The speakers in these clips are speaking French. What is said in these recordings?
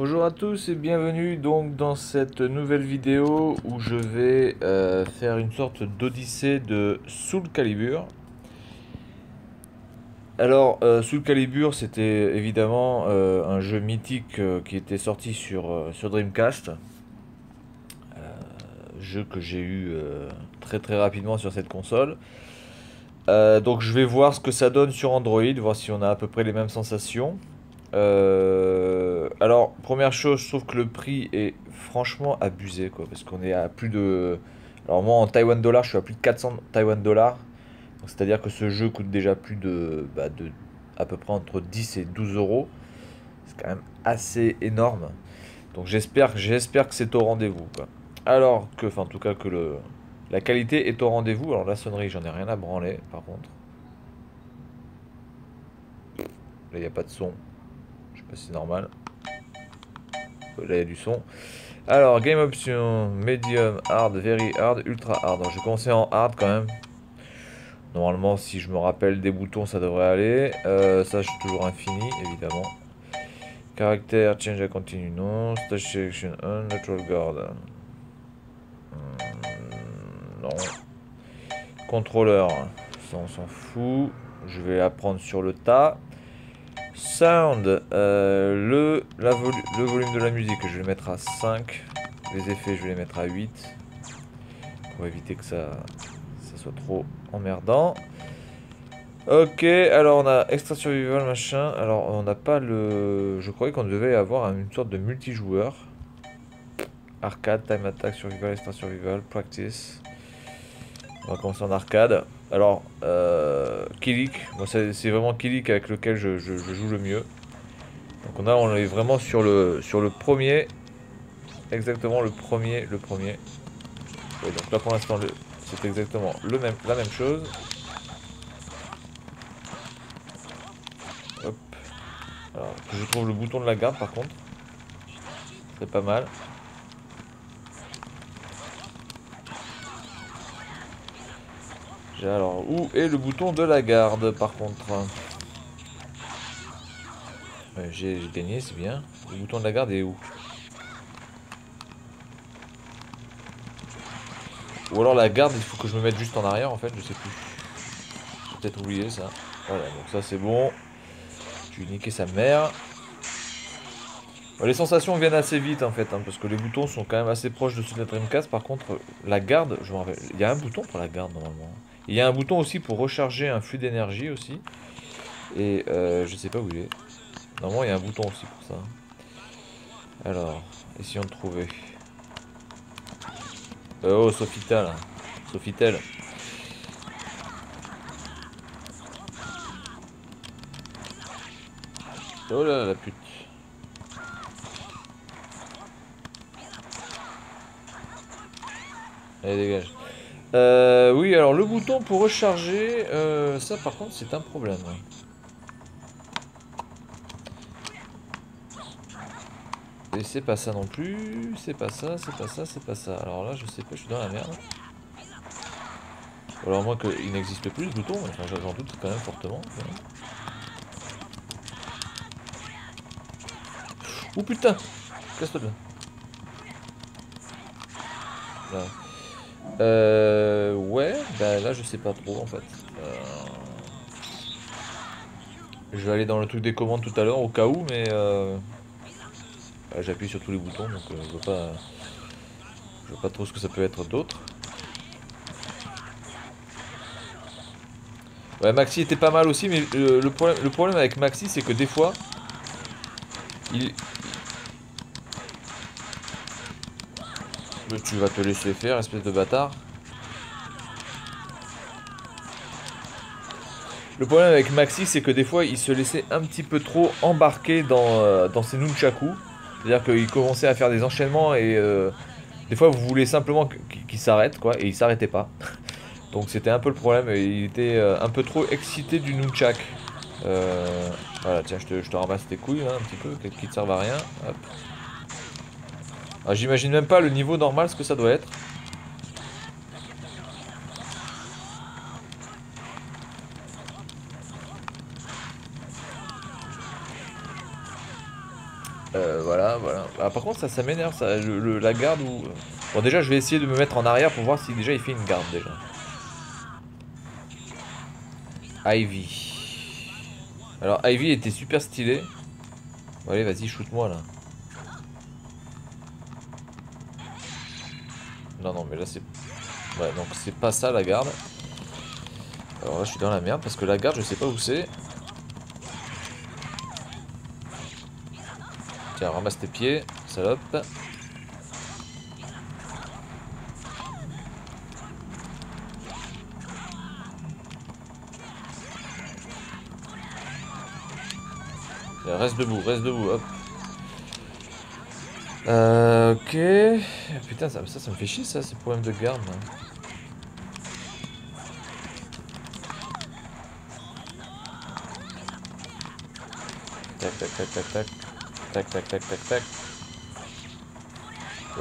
Bonjour à tous et bienvenue donc dans cette nouvelle vidéo où je vais faire une sorte d'odyssée de Soul Calibur. Alors Soul Calibur c'était évidemment un jeu mythique qui était sorti sur Dreamcast. Jeu que j'ai eu très rapidement sur cette console. Donc je vais voir ce que ça donne sur Android, voir si on a à peu près les mêmes sensations. Alors, première chose, je trouve que le prix est franchement abusé, quoi, parce qu'on est à plus de... Alors moi, en Taïwan dollar, je suis à plus de 400 Taïwan dollars. Donc, c'est-à-dire que ce jeu coûte déjà plus de à peu près entre 10 et 12 euros. C'est quand même assez énorme. Donc j'espère que c'est au rendez-vous, quoi. Alors que, enfin, en tout cas, que la qualité est au rendez-vous. Alors la sonnerie, j'en ai rien à branler, par contre. Là, il n'y a pas de son. Je sais pas si c'est normal. Là, il y a du son. Alors, game option, medium, hard, very hard, ultra hard. Alors, je vais commencer en hard quand même. Normalement, si je me rappelle des boutons, ça devrait aller. Ça, je suis toujours infini, évidemment. Caractère, change à continue, non. Stage selection, on, natural guard. Non. Contrôleur, ça on s'en fout. Je vais apprendre sur le tas. Sound, le volume de la musique, je vais le mettre à 5. Les effets, je vais les mettre à 8. Pour éviter que ça soit trop emmerdant. Ok, alors on a extra survival machin. Alors on n'a pas le... Je croyais qu'on devait avoir une sorte de multijoueur. Arcade, time attack, survival, extra survival, practice. On va commencer en arcade. Alors, Kilik, moi c'est vraiment Kilik avec lequel je joue le mieux. Donc on est vraiment sur le premier. Exactement le premier. Et donc là pour l'instant c'est exactement la même chose. Hop. Alors, je trouve le bouton de la garde par contre. C'est pas mal. Alors, où est le bouton de la garde par contre? J'ai gagné, c'est bien. Le bouton de la garde est où? Ou alors la garde, il faut que je me mette juste en arrière en fait, je sais plus. J'ai peut-être oublié ça. Voilà, donc ça c'est bon. Je vais niquer sa mère. Les sensations viennent assez vite en fait, hein, parce que les boutons sont quand même assez proches de ceux de la Dreamcast. Par contre, la garde, je me rappelle, il y a un bouton pour la garde normalement. Il y a un bouton aussi pour recharger un flux d'énergie aussi. Et je sais pas où il est. Normalement, il y a un bouton aussi pour ça. Alors, essayons de trouver. Oh, Sofitel. Sofitel. Oh là la pute. Allez, dégage. Oui, alors le bouton pour recharger, ça par contre c'est un problème. Et c'est pas ça non plus, c'est pas ça, c'est pas ça, c'est pas ça. Alors là je sais pas, je suis dans la merde. Ou alors moi qu'il n'existe plus ce bouton, enfin j'en doute quand même fortement. Oh putain, casse-toi de là. Là. Ouais, bah là je sais pas trop en fait. Je vais aller dans le truc des commandes tout à l'heure au cas où, mais j'appuie sur tous les boutons donc je vois pas trop ce que ça peut être d'autre. Ouais, Maxi était pas mal aussi, mais le problème avec Maxi c'est que des fois il... Tu vas te laisser faire, espèce de bâtard. Le problème avec Maxi, c'est que des fois, il se laissait un petit peu trop embarquer dans ses nunchaku. C'est-à-dire qu'il commençait à faire des enchaînements et des fois, vous voulez simplement qu'il s'arrête, quoi, et il s'arrêtait pas. Donc c'était un peu le problème, et il était un peu trop excité du nunchak. Voilà, tiens, je te ramasse tes couilles, là, un petit peu, qui te servent à rien. Hop. J'imagine même pas le niveau normal, ce que ça doit être. Voilà, voilà. Ah, par contre, ça m'énerve, ça, la garde ou... Bon, déjà, je vais essayer de me mettre en arrière pour voir si déjà il fait une garde, déjà. Ivy. Alors, Ivy était super stylé. Bon, allez, vas-y, shoot-moi, là. Non, non, mais là, c'est... Ouais, donc c'est pas ça, la garde. Alors là, je suis dans la merde, parce que la garde, je sais pas où c'est. Tiens, ramasse tes pieds, salope. Tiens, reste debout, hop. Ok. Putain, ça me fait chier, ça, ces problèmes de garde, là. Tac, tac, tac, tac, tac. Tac, tac, tac, tac, tac.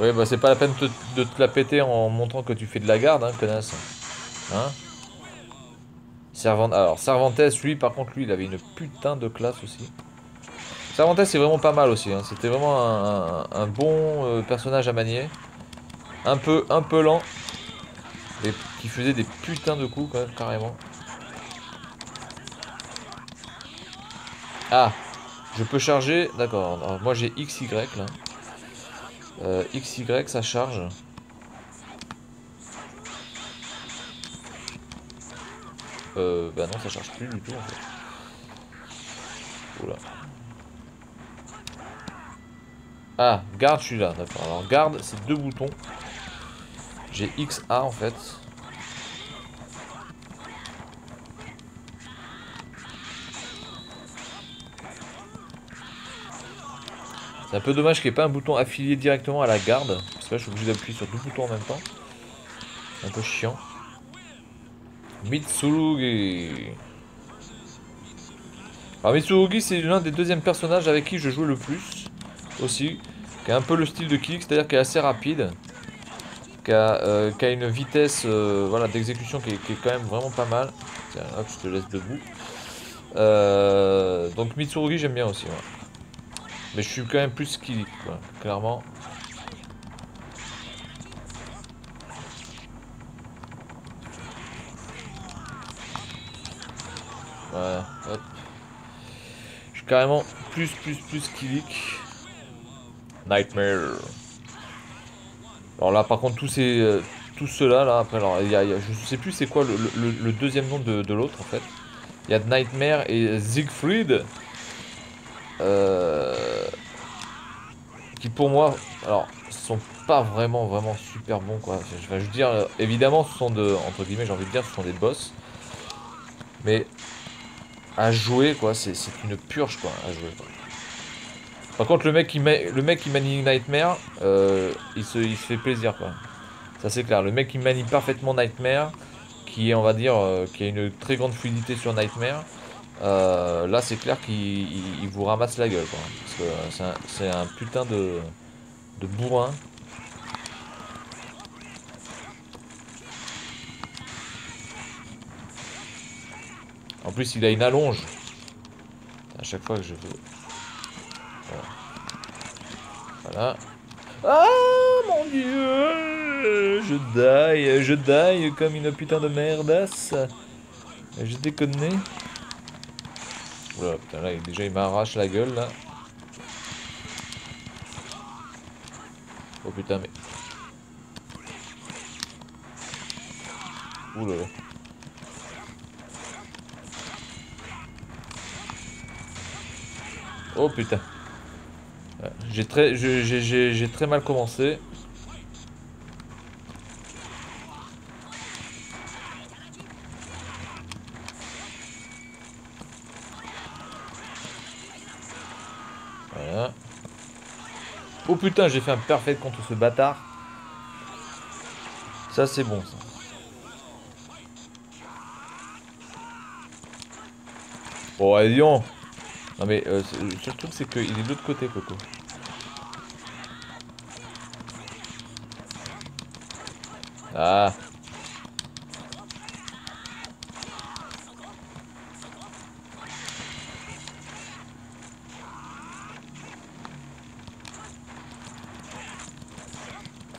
Oui, bah c'est pas la peine de te la péter en montrant que tu fais de la garde, hein, connasse. Hein? Alors, Cervantes, lui, par contre, lui, il avait une putain de classe aussi. Cervantes, c'est vraiment pas mal aussi, hein. C'était vraiment un bon personnage à manier. Un peu lent. Et qui faisait des putains de coups, quand même, carrément. Ah! Je peux charger... D'accord, alors, moi j'ai XY, là. XY, ça charge. Bah non, ça charge plus du tout, en fait. Oula. Ah, garde, je suis là, d'accord. Alors, garde, c'est 2 boutons. J'ai XA, en fait. C'est un peu dommage qu'il n'y ait pas un bouton affilié directement à la garde. Parce que là, je suis obligé d'appuyer sur 2 boutons en même temps. C'est un peu chiant. Mitsurugi. Alors, Mitsurugi, c'est l'un des deuxièmes personnages avec qui je joue le plus. Aussi. Qui a un peu le style de Kick, c'est-à-dire qui est assez rapide. Qui a une vitesse voilà, d'exécution qui est quand même vraiment pas mal. Tiens, hop, je te laisse debout. Donc Mitsurugi, j'aime bien aussi. Ouais. Mais je suis quand même plus skilly, quoi, clairement. Voilà, hop. Je suis carrément plus skillique. Nightmare. Alors là, par contre, tous ceux-là, là, après, alors, je sais plus c'est quoi le deuxième nom de l'autre, en fait. Il y a Nightmare et Siegfried. Qui pour moi, alors, sont pas vraiment super bons, quoi. Je veux dire, évidemment, ce sont entre guillemets, j'ai envie de dire, ce sont des boss. Mais à jouer, quoi, c'est une purge, quoi, à jouer, quoi. Par contre, le mec qui manie Nightmare, il se fait plaisir, quoi. Ça c'est clair. Le mec qui manie parfaitement Nightmare, qui est, on va dire, qui a une très grande fluidité sur Nightmare, là c'est clair qu'il vous ramasse la gueule, quoi. Parce que c'est un putain de bourrin. En plus, il a une allonge. À chaque fois que je veux. Voilà. Ah mon dieu! Je die comme une putain de merdasse. Je déconne. Oula, putain, là, déjà il m'arrache la gueule là. Oh putain, mais. Oula. Oh putain. Ouais, j'ai très mal commencé. Voilà. Oh putain, j'ai fait un parfait contre ce bâtard. Ça c'est bon ça. Oh allez, non mais le seul truc c'est qu'il est de l'autre côté, Coco. Ah.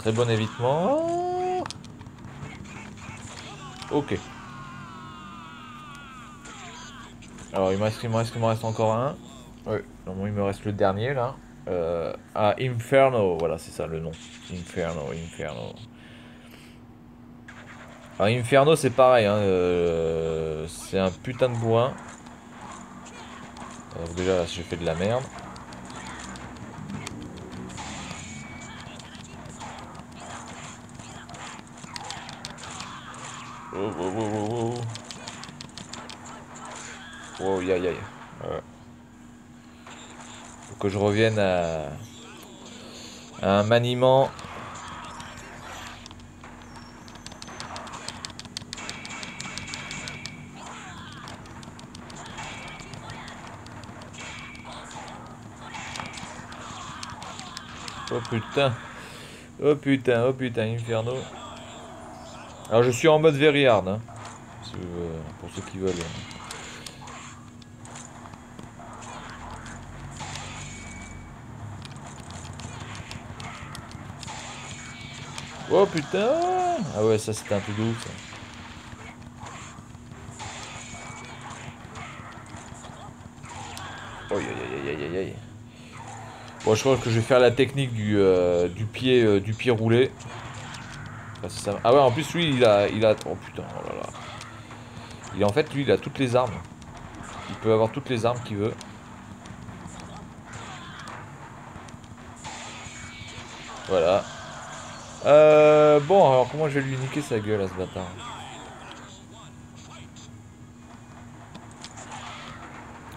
Très bon évitement. Ok. Alors il me reste encore un. Ouais. Donc il me reste le dernier là. Inferno, voilà c'est ça le nom. Inferno. Alors Inferno c'est pareil, hein, c'est un putain de bourrin. Donc déjà là j'ai fait de la merde. Oh. Oh, aïe. Ouais. Faut que je revienne à un maniement. Oh putain. Oh putain, Inferno. Alors je suis en mode very hard, hein, pour ceux qui veulent. Oh putain. Ah ouais, ça c'était un peu de ouf ça. Oh, aïe. Bon, je crois que je vais faire la technique du pied roulé. Enfin, ça... Ah ouais, en plus lui il a... Oh putain, oh là là. En fait lui il a toutes les armes. Il peut avoir toutes les armes qu'il veut. Voilà. Bon, alors comment je vais lui niquer sa gueule à ce bâtard?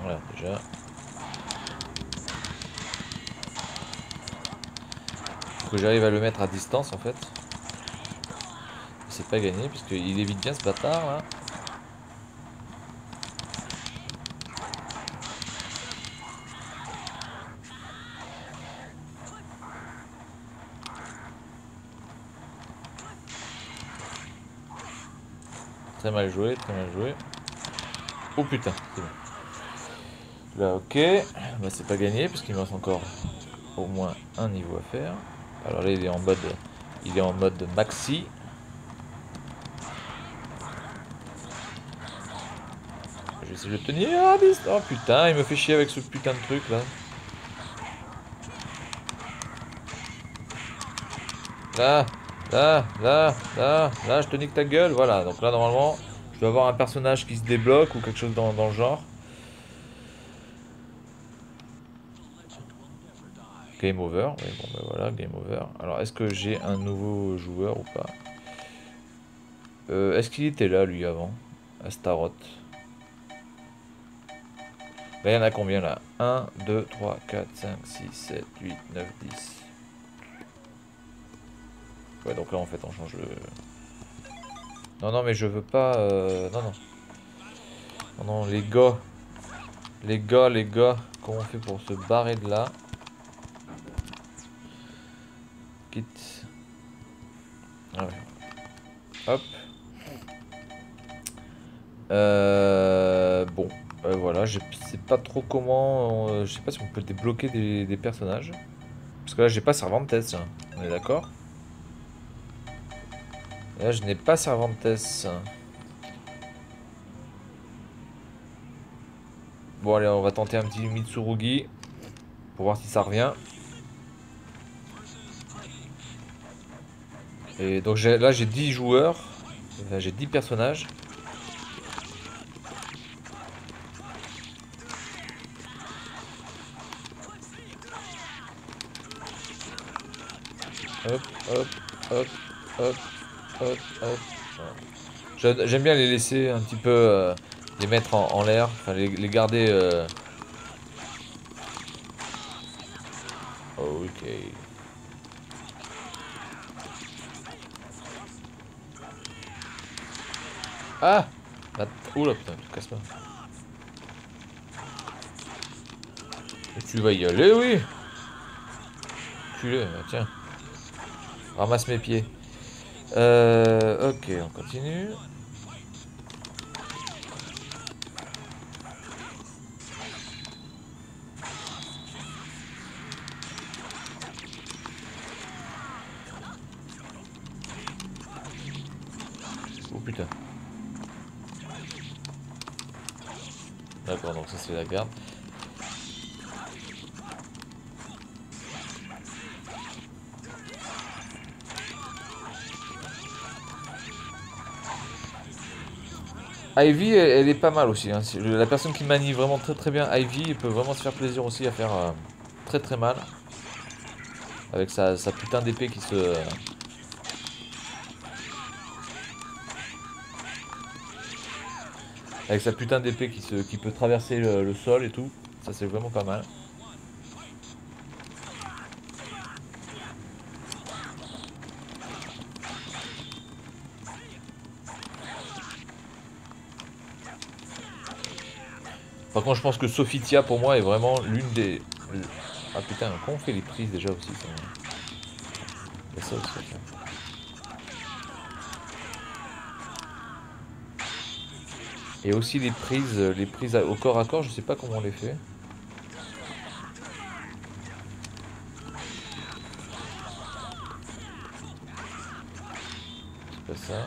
Voilà, déjà. Faut que j'arrive à le mettre à distance en fait. C'est pas gagné puisqu'il évite bien ce bâtard là. Très mal joué. Oh putain, c'est bon. Là, ok. Bah, c'est pas gagné parce qu'il me reste encore au moins un niveau à faire. Alors là, il est en mode maxi. Je vais essayer de le tenir. Oh putain, il me fait chier avec ce putain de truc là. Là, je te nique ta gueule. Voilà, donc là, normalement, je dois avoir un personnage qui se débloque ou quelque chose dans le genre. Game over, oui, bon ben voilà, game over. Alors est-ce que j'ai un nouveau joueur ou pas? Est-ce qu'il était là lui avant? Astaroth. Là il y en a combien là? 1, 2, 3, 4, 5, 6, 7, 8, 9, 10. Ouais donc là en fait on change le... Non mais je veux pas... Non les gars. Les gars. Comment on fait pour se barrer de là? Quitte. Ah ouais. Hop. Bon, voilà, je sais pas trop comment, je sais pas si on peut débloquer des personnages. Parce que là, j'ai pas Cervantes, hein. On est d'accord? Là, je n'ai pas Cervantes. Bon, allez, on va tenter un petit Mitsurugi pour voir si ça revient. Et donc, là, j'ai 10 joueurs. Enfin, j'ai 10 personnages. Hop. J'aime bien les laisser un petit peu, les mettre en l'air, enfin les garder. Ok. Ah! Oula putain, tu casses pas. Et tu vas y aller, oui! Culé, tiens. Ramasse mes pieds. Ok, on continue. putain. D'accord, donc ça c'est la garde. Ivy, elle est pas mal aussi. Hein. La personne qui manie vraiment très bien Ivy peut vraiment se faire plaisir aussi à faire très mal. Avec sa putain d'épée qui se... Avec sa putain d'épée qui peut traverser le sol et tout. Ça c'est vraiment pas mal. Par contre je pense que Sophitia pour moi est vraiment l'une des... Ah putain, comment on fait les prises déjà aussi ça... Il y a ça aussi. Et aussi les prises au corps à corps, je sais pas comment on les fait. C'est pas ça.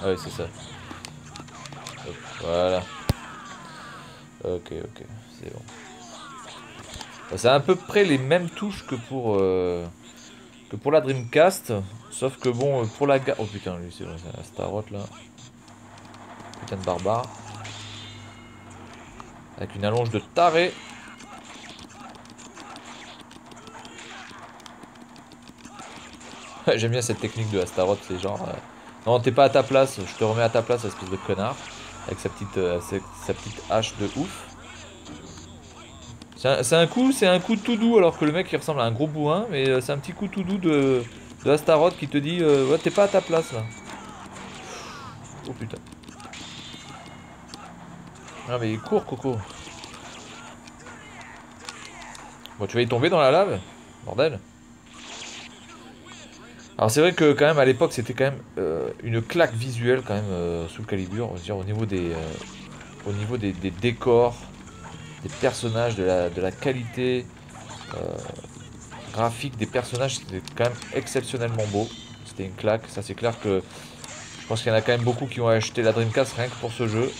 Ah ouais, c'est ça. Hop, voilà. Ok, c'est bon. C'est à peu près les mêmes touches que pour la Dreamcast. Sauf que bon, pour la... Oh putain, lui c'est vrai, c'est Astaroth là. Putain de barbare. Avec une allonge de taré. J'aime bien cette technique de Astaroth, c'est genre... Non, t'es pas à ta place, je te remets à ta place, espèce de connard. Avec sa petite hache de ouf. C'est un coup tout doux alors que le mec il ressemble à un gros bourrin, mais c'est un petit coup tout doux de Astaroth qui te dit ouais, t'es pas à ta place là. Oh putain. Ah mais il court Coco. Bon tu vas y tomber dans la lave. Bordel. Alors c'est vrai que quand même à l'époque c'était quand même une claque visuelle quand même sous Calibur. On va dire au niveau des décors, des personnages, de la qualité graphique des personnages, c'était quand même exceptionnellement beau. C'était une claque, ça c'est clair que je pense qu'il y en a quand même beaucoup qui ont acheté la Dreamcast rien que pour ce jeu.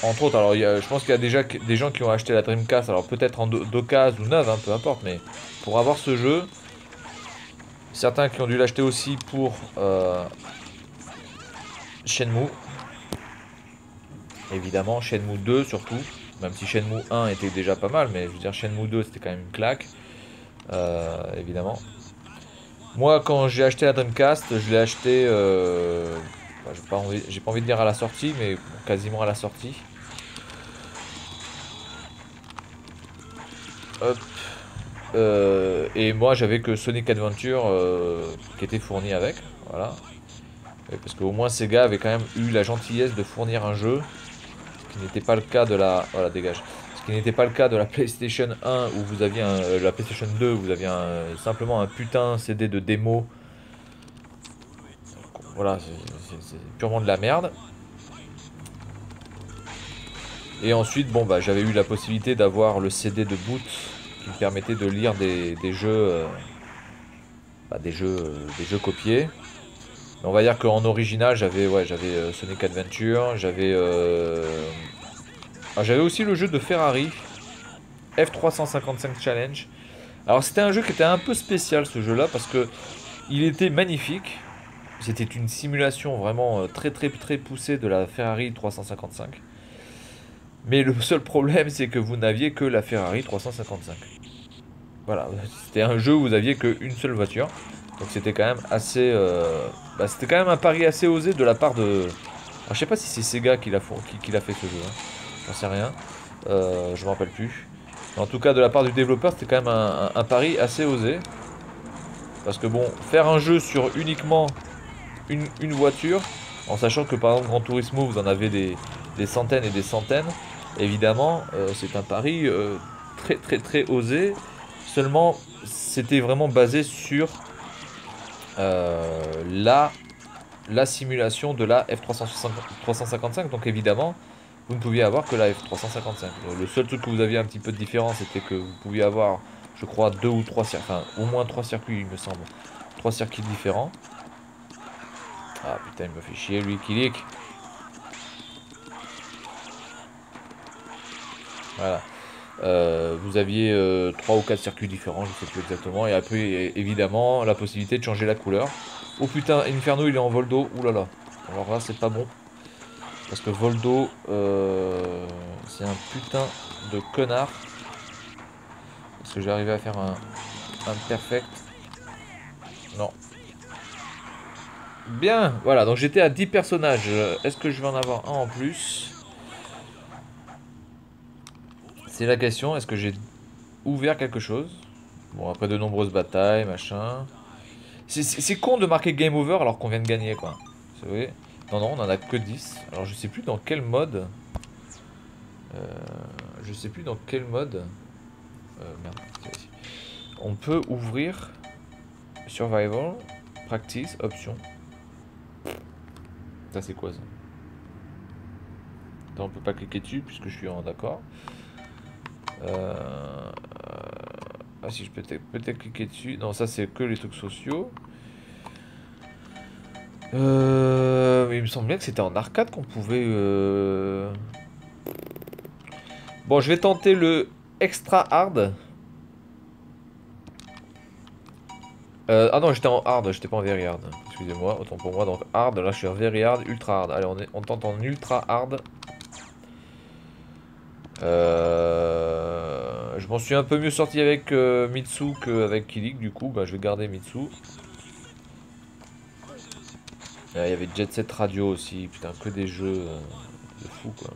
Entre autres, alors je pense qu'il y a déjà des gens qui ont acheté la Dreamcast, alors peut-être en d'occasion ou neuve, hein, peu importe, mais pour avoir ce jeu, certains qui ont dû l'acheter aussi pour Shenmue. Évidemment, Shenmue 2 surtout, même si Shenmue 1 était déjà pas mal, mais je veux dire Shenmue 2 c'était quand même une claque, évidemment. Moi quand j'ai acheté la Dreamcast, je l'ai acheté, bah, j'ai pas envie de dire à la sortie, mais quasiment à la sortie. Hop. Et moi j'avais que Sonic Adventure qui était fourni avec, voilà. Et parce qu'au moins Sega avait quand même eu la gentillesse de fournir un jeu, ce qui n'était pas le cas de la... Voilà, dégage. Ce qui n'était pas le cas de la PlayStation 1 où vous aviez la PlayStation 2 où vous aviez simplement un putain CD de démo. Voilà, c'est purement de la merde. Et ensuite, bon bah j'avais eu la possibilité d'avoir le CD de boot qui me permettait de lire des jeux, des jeux copiés. Mais on va dire qu'en original, j'avais Sonic Adventure, j'avais aussi le jeu de Ferrari, F355 Challenge. Alors c'était un jeu qui était un peu spécial ce jeu-là parce que il était magnifique. C'était une simulation vraiment très poussée de la Ferrari 355. Mais le seul problème, c'est que vous n'aviez que la Ferrari 355. Voilà, c'était un jeu où vous aviez qu'une seule voiture. Donc c'était quand même assez... c'était quand même un pari assez osé de la part de... Alors, je sais pas si c'est Sega qui l'a fait ce jeu. Hein. J'en sais rien. Je me rappelle plus. Mais en tout cas, de la part du développeur, c'était quand même un pari assez osé. Parce que bon, faire un jeu sur uniquement une voiture, en sachant que par exemple Gran Turismo, vous en avez des centaines et des centaines, évidemment, c'est un pari très osé. Seulement, c'était vraiment basé sur la simulation de la F355. Donc évidemment, vous ne pouviez avoir que la F355. Le seul truc que vous aviez un petit peu de différence, c'était que vous pouviez avoir, je crois, 2 ou 3 circuits, enfin au moins 3 circuits, il me semble. 3 circuits différents. Ah putain, il me fait chier lui qui leak. Voilà. Vous aviez 3 ou 4 circuits différents, je sais plus exactement. Et après, évidemment, la possibilité de changer la couleur. Oh putain, Inferno il est en Voldo. Ouh là là. Alors là, c'est pas bon. Parce que Voldo, c'est un putain de connard. Est-ce que j'ai arrivé à faire un perfect? Non. Bien, voilà, donc j'étais à 10 personnages. Est-ce que je vais en avoir un en plus? C'est la question, est-ce que j'ai ouvert quelque chose? Bon, après de nombreuses batailles, machin. C'est con de marquer game over alors qu'on vient de gagner, quoi. C'est vrai. Non, non, on en a que 10. Alors je sais plus dans quel mode. Je sais plus dans quel mode. Merde, c'est ici. On peut ouvrir Survival, Practice, Options. Ça c'est quoi ça? Attends, on peut pas cliquer dessus puisque je suis en d'accord. Ah si, je peux peut-être cliquer dessus. Non, ça c'est que les trucs sociaux. Il me semblait que c'était en arcade qu'on pouvait... Bon, je vais tenter le extra hard. Ah non, j'étais en hard, j'étais pas en very hard. Excusez-moi, autant pour moi. Donc hard, là je suis en very hard, ultra hard. Allez, on tente en ultra hard. Je m'en suis un peu mieux sorti avec Mitsu qu'avec Kilik, du coup, bah, je vais garder Mitsu. Il y avait Jet Set Radio aussi, putain, que des jeux de fou quoi.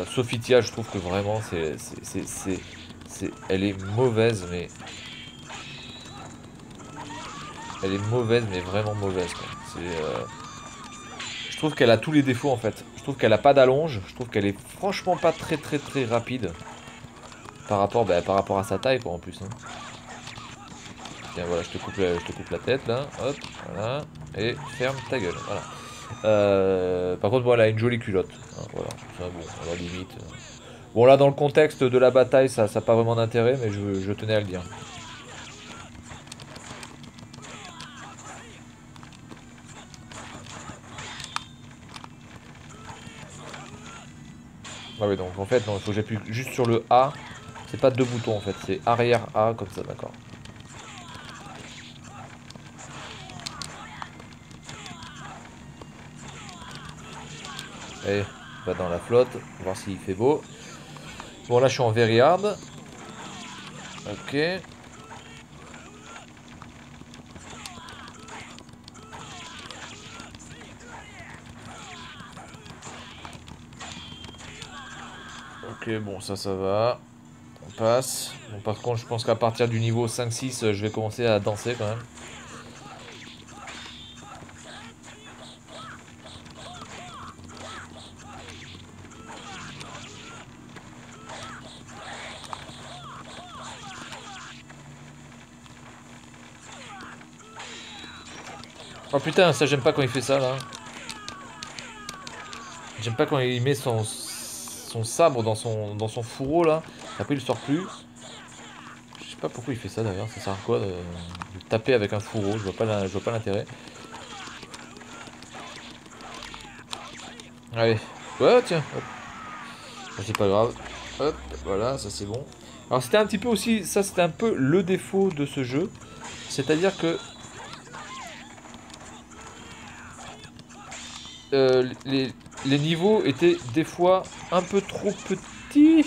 Sophitia, je trouve que vraiment, elle est mauvaise, mais... Elle est mauvaise, mais vraiment mauvaise quoi. Je trouve qu'elle a tous les défauts en fait. Je trouve qu'elle a pas d'allonge, je trouve qu'elle est franchement pas très rapide. Par rapport à sa taille quoi en plus. Hein. Tiens voilà, je te coupe la tête là, hop, voilà, et ferme ta gueule, voilà. Par contre, bon, elle a une jolie culotte, hein, voilà, ça bon, à la limite. Bon là, dans le contexte de la bataille, ça n'a pas vraiment d'intérêt, mais je tenais à le dire. Ah oui, donc en fait, non, il faut que j'appuie juste sur le A. C'est pas deux boutons en fait, c'est arrière A comme ça, d'accord. Allez, on va dans la flotte, voir s'il fait beau. Bon, là je suis en very hard. Ok. Ok, bon, ça va. On passe. Bon, par contre, je pense qu'à partir du niveau 5-6, je vais commencer à danser quand même. Oh putain, ça j'aime pas quand il fait ça là. J'aime pas quand il met son sabre dans son fourreau là. Après il sort plus. Je sais pas pourquoi il fait ça d'ailleurs. Ça sert à quoi de taper avec un fourreau? Je vois pas l'intérêt. Allez. Ouais tiens. C'est pas grave. Hop, voilà, ça c'est bon. Alors c'était un petit peu aussi, ça c'était un peu le défaut de ce jeu. C'est-à-dire que les niveaux étaient des fois un peu trop petits.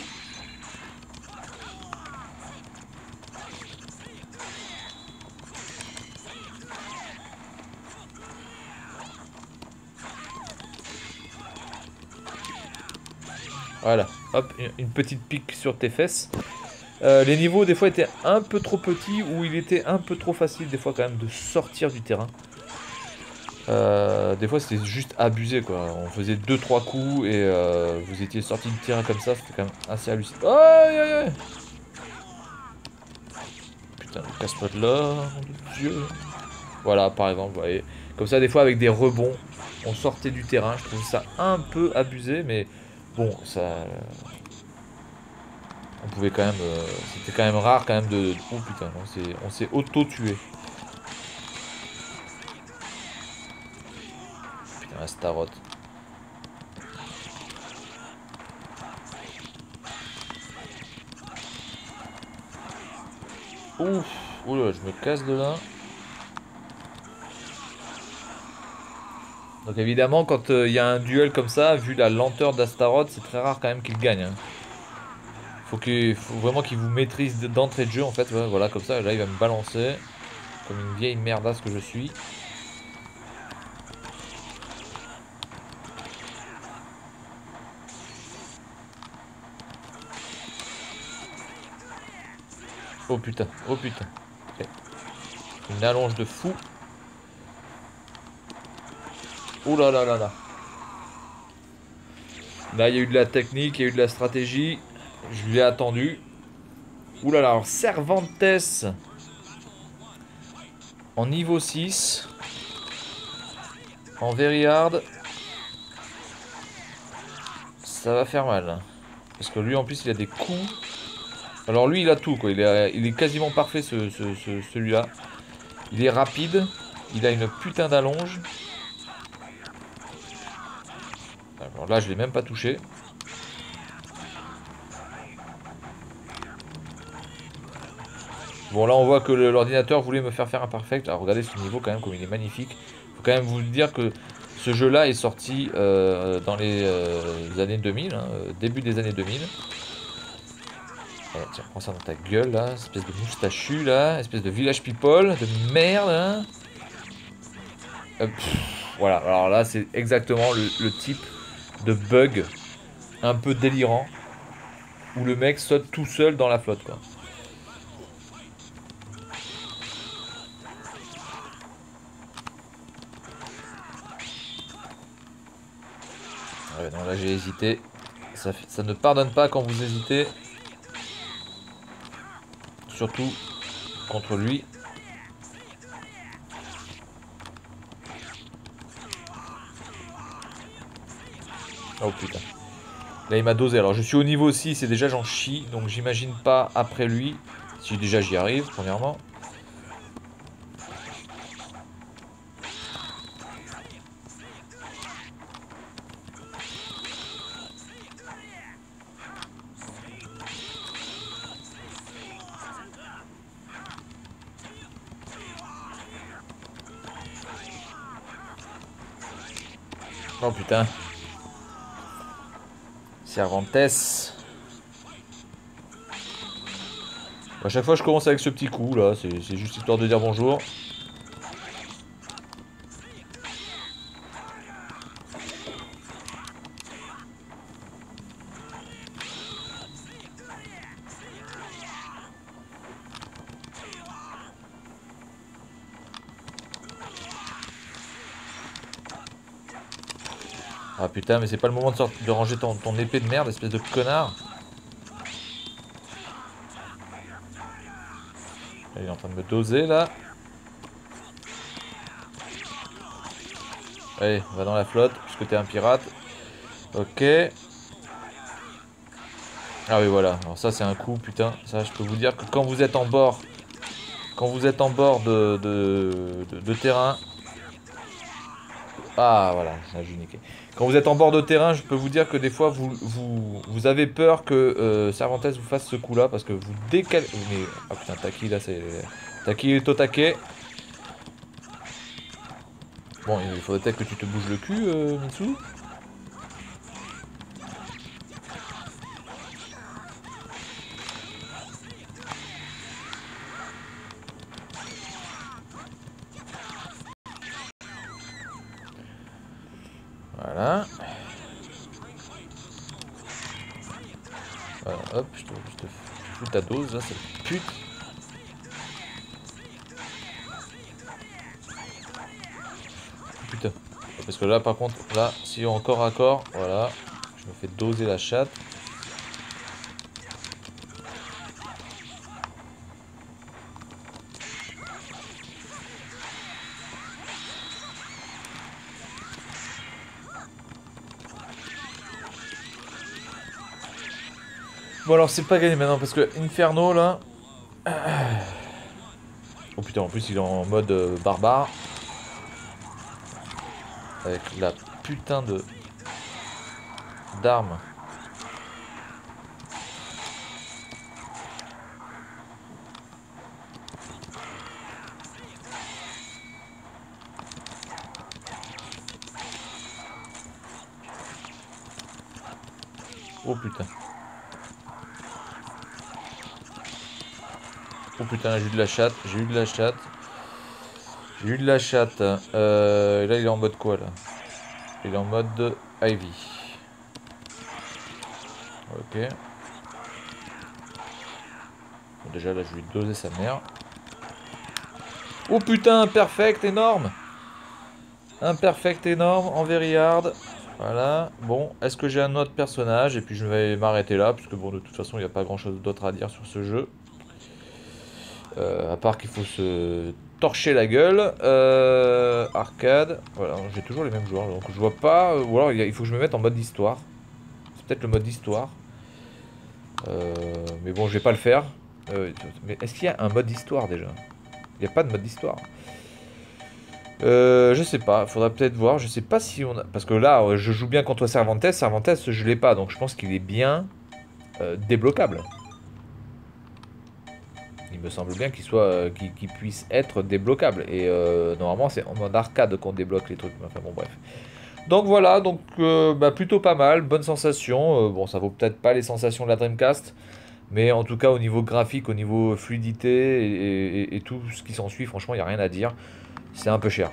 Voilà, hop, une petite pique sur tes fesses. Les niveaux des fois étaient un peu trop petits ou il était un peu trop facile des fois quand même de sortir du terrain. Des fois c'était juste abusé quoi, on faisait 2-3 coups et vous étiez sorti du terrain comme ça, c'était quand même assez hallucinant. Aïe aïe aïe. Putain, casse-toi de là, mon Dieu. Voilà par exemple, vous voyez. Comme ça des fois avec des rebonds, on sortait du terrain. Je trouve ça un peu abusé, mais bon, ça... On pouvait quand même... C'était quand même rare quand même de... Oh putain, on s'est auto-tué. Putain, Astaroth. Ouf. Oula, je me casse de là. Donc évidemment, quand il y a un duel comme ça, vu la lenteur d'Astaroth, c'est très rare quand même qu'il gagne. Hein. Faut vraiment qu'il vous maîtrise d'entrée de jeu en fait. Ouais, voilà, comme ça, là il va me balancer. Comme une vieille merdasse que je suis. Oh putain, oh putain. Okay. Une allonge de fou. Oh là là là là. Là, il y a eu de la technique, il y a eu de la stratégie. Je l'ai attendu. Ouh là là, alors Cervantes en niveau 6. En very hard. Ça va faire mal. Parce que lui, en plus, il a des coups. Alors lui, il a tout, quoi. Il est quasiment parfait, celui-là. Il est rapide. Il a une putain d'allonge. Alors là, je l'ai même pas touché. Bon, là, on voit que l'ordinateur voulait me faire un perfect. Alors regardez ce niveau, quand même, comme il est magnifique. Faut quand même vous dire que ce jeu-là est sorti dans les années 2000, hein, début des années 2000. Tiens, prends ça dans ta gueule, là. Espèce de moustachu, là. Espèce de village people, de merde, hein. Voilà, alors là, c'est exactement le type de bug un peu délirant où le mec saute tout seul dans la flotte, quoi. Ouais, non, là, j'ai hésité. Ça ne pardonne pas quand vous hésitez. Surtout contre lui. Oh putain. Là il m'a dosé. Alors je suis au niveau 6 et déjà j'en chie. Donc j'imagine pas après lui. Si déjà j'y arrive premièrement. Oh putain. Cervantes. À chaque fois je commence avec ce petit coup là. C'est juste histoire de dire bonjour. Ah putain, mais c'est pas le moment de ranger ton épée de merde, espèce de connard. Il est en train de me doser là. Allez, va dans la flotte, puisque t'es un pirate. Ok. Ah oui, voilà. Alors ça, c'est un coup, putain. Ça, je peux vous dire que quand vous êtes en bord... Quand vous êtes en bord de terrain... Ah, voilà, j'ai niqué. Quand vous êtes en bord de terrain, je peux vous dire que des fois, vous avez peur que Cervantes vous fasse ce coup-là, parce que vous décalez... Mais... Ah putain, Taki, là, c'est... Taki est au taquet. Bon, il faudrait peut-être que tu te bouges le cul, Mitsu. Voilà. Voilà, hop, je te fous ta dose, là, cette pute. Putain. Parce que là, par contre, là, si on corps à corps, voilà, je me fais doser la chatte. Bon alors c'est pas gagné maintenant parce que Inferno là... Oh putain, en plus il est en mode barbare. Avec la putain de... d'arme. Oh putain. Oh putain, j'ai eu de la chatte, j'ai eu de la chatte. J'ai eu de la chatte. Et là il est en mode quoi là? Il est en mode Ivy. Ok. Bon, déjà là je vais lui doser sa mère. Oh putain, perfect, énorme. Imperfect, énorme, en very hard. Voilà. Bon, est-ce que j'ai un autre personnage? Et puis je vais m'arrêter là, parce que bon, de toute façon, il n'y a pas grand-chose d'autre à dire sur ce jeu. À part qu'il faut se torcher la gueule. Arcade. Voilà, j'ai toujours les mêmes joueurs, donc je vois pas... ou alors il faut que je me mette en mode d'histoire. C'est peut-être le mode d'histoire. Mais bon, je vais pas le faire. Mais est-ce qu'il y a un mode d'histoire déjà? Il n'y a pas de mode d'histoire. Je sais pas, faudra peut-être voir. Je sais pas si on a... Parce que là, je joue bien contre Cervantes. Cervantes, je l'ai pas, donc je pense qu'il est bien débloquable. Il me semble bien qu'il soit, qu'il puisse être débloquable. Et normalement, c'est en mode arcade qu'on débloque les trucs. Enfin bon, bref. Donc voilà, donc bah, plutôt pas mal, bonne sensation. Bon, ça vaut peut-être pas les sensations de la Dreamcast, mais en tout cas au niveau graphique, au niveau fluidité et tout ce qui s'ensuit, franchement, il n'y a rien à dire. C'est un peu cher.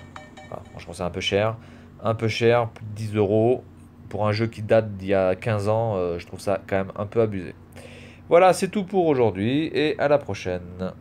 Voilà, franchement, c'est un peu cher. Un peu cher, plus de 10 euros. Pour un jeu qui date d'il y a 15 ans, je trouve ça quand même un peu abusé. Voilà, c'est tout pour aujourd'hui et à la prochaine.